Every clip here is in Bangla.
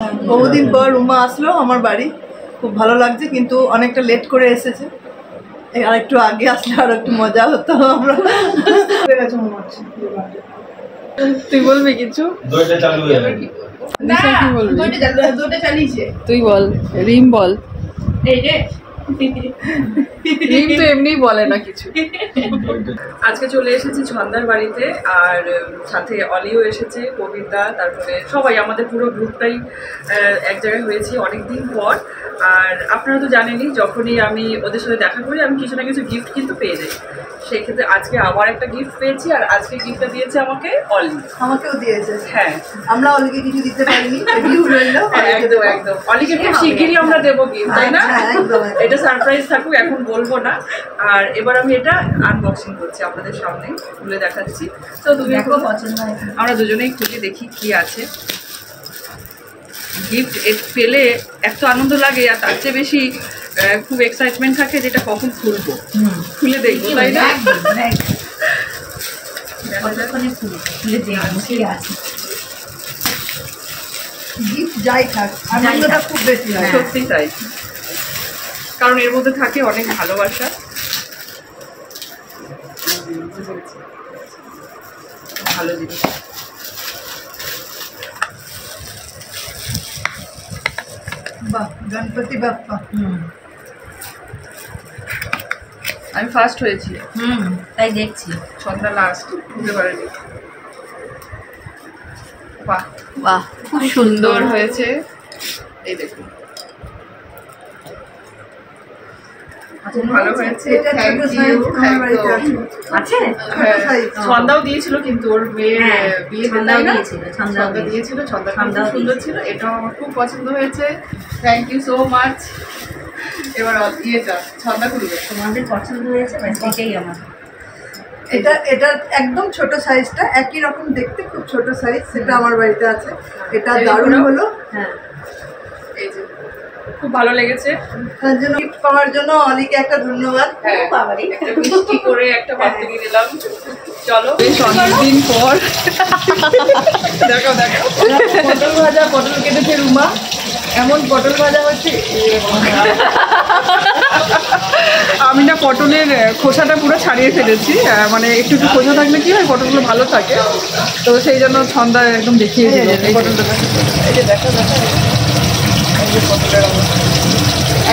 বহুদিন পর রুমা আসলো আমার বাড়ি, খুব ভালো লাগছে, কিন্তু অনেকটা লেট করে এসেছে। আর একটু আগে আসলে আর একটু মজা হতো। আমরা তুই বলবি কিছু? তুই বল, রিম বল। রিম তো এমনিই বলে না কিছু। আজকে চলে এসেছি ছন্দার বাড়িতে, আর সাথে অলিও এসেছে, কবিতা, তারপরে সবাই, আমাদের পুরো গ্রুপটাই এক জায়গায় হয়েছি অনেকদিন পর। আর আপনারা তো জানেনই, যখনই আমি ওদের সাথে দেখা করি আমি কিছু না কিছু গিফট কিন্তু পেয়ে যাই। সেক্ষেত্রে আজকে আবার একটা গিফট পেয়েছি, আর আজকে গিফটটা দিয়েছে আমাকে অলি। আমাকেও দিয়েছে। হ্যাঁ, আমরা অলিকে কিছু দিতে পারিনি। একদম একদম, অলিকে খুব শিগগিরই আমরা দেবো গিফট, তাই না? এটা সারপ্রাইজ থাকুক, এখন বলবো না। আর এবার আমি এটা আনবক্সিং করছি, আপনাদের সামনে খুলে দেখাচ্ছি। তো তুমি আমরা দুজনেই খুলে দেখি কি আছে। গিফট পেলে এত আনন্দ লাগে, আর তার চেয়ে বেশি খুব এক্সাইটমেন্ট থাকে যেটা কখন খুলবো, খুলে দেখবো, তাই না? গিফট যাই থাক, আনন্দটা খুব বেশি হয়। সত্যি তাই, কারণ এর মধ্যে থাকে অনেক ভালোবাসা। ভালো জিনিস। বাহ, গণপতি বাপ্পা। আমি ফার্স্ট হয়েছি, তাই দেখছি। সন্ধ্যা লাস্ট, বুঝতে পারিনি। বাহ বাহ, খুব সুন্দর হয়েছে, এই দেখুন, ভালো হয়েছে। Thank you. আছে ছন্দাও দিয়েছিল, কিন্তু ওর মেয়ের বিয়ে দিয়েছিল, ছন্দা দিয়েছিল, ছন্দা খুব সুন্দর ছিল, এটাও আমার খুব পছন্দ হয়েছে। Thank you so much. এবার ইয়েটা ছন্দা খুলবে। তোমাদের পছন্দ হয়েছে, এটাই আমার। এটা একদম ছোট সাইজটা, একই রকম দেখতে, খুব ছোট সাইজ, সেটা আমার বাড়িতে আছে। এটা দারুণ হলো। হ্যাঁ, এই যে খুব ভালো লেগেছে। তার জন্য গিফট পাওয়ার জন্য অলিকে একটা ধন্যবাদ। একটা মিষ্টি করে একটা পাত্র দিয়ে দিলাম। চলো, বেশ অনেকদিন পর দেখো দেখো, পটল ভাজা, পটল কেটেছে রুমা, এমন পটল ভাজা হচ্ছে। আমি না পটলের খোসাটা পুরো ছাড়িয়ে ফেলেছি, মানে একটু একটু খোসা থাকলে কি হয়, পটলগুলো ভালো থাকে, তো সেই জন্য ছন্দা একদম দেখিয়ে দিল পটলটা। এই যে দেখো দেখো, এই যে পটলের অবস্থা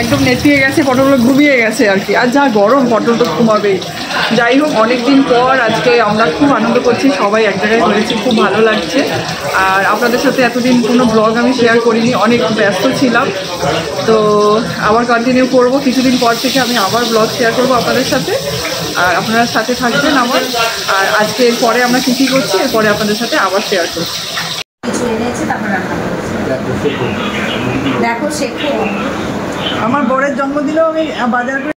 একদম নেতিয়ে গেছে, পটলগুলো ঘুমিয়ে গেছে আর কি। আর যা গরম, পটল তো ঘুমাবেই। যাই হোক, অনেকদিন পর আজকে আমরা খুব আনন্দ করছি, সবাই এক জায়গায় হয়েছি, খুব ভালো লাগছে। আর আপনাদের সাথে এতদিন কোনো ব্লগ আমি শেয়ার করিনি, অনেক ব্যস্ত ছিলাম, তো আবার কন্টিনিউ করব। কিছুদিন পর থেকে আমি আবার ব্লগ শেয়ার করব আপনাদের সাথে, আর আপনারা সাথে থাকবেন আমার। আর আজকে এরপরে আমরা কী কী করছি, এরপরে আপনাদের সাথে আবার শেয়ার করছি। কিছু এনেছে, তারপর রান্না করছি। দেখো শেখো। আমার বরের জন্মদিনেও আমি বাজার করে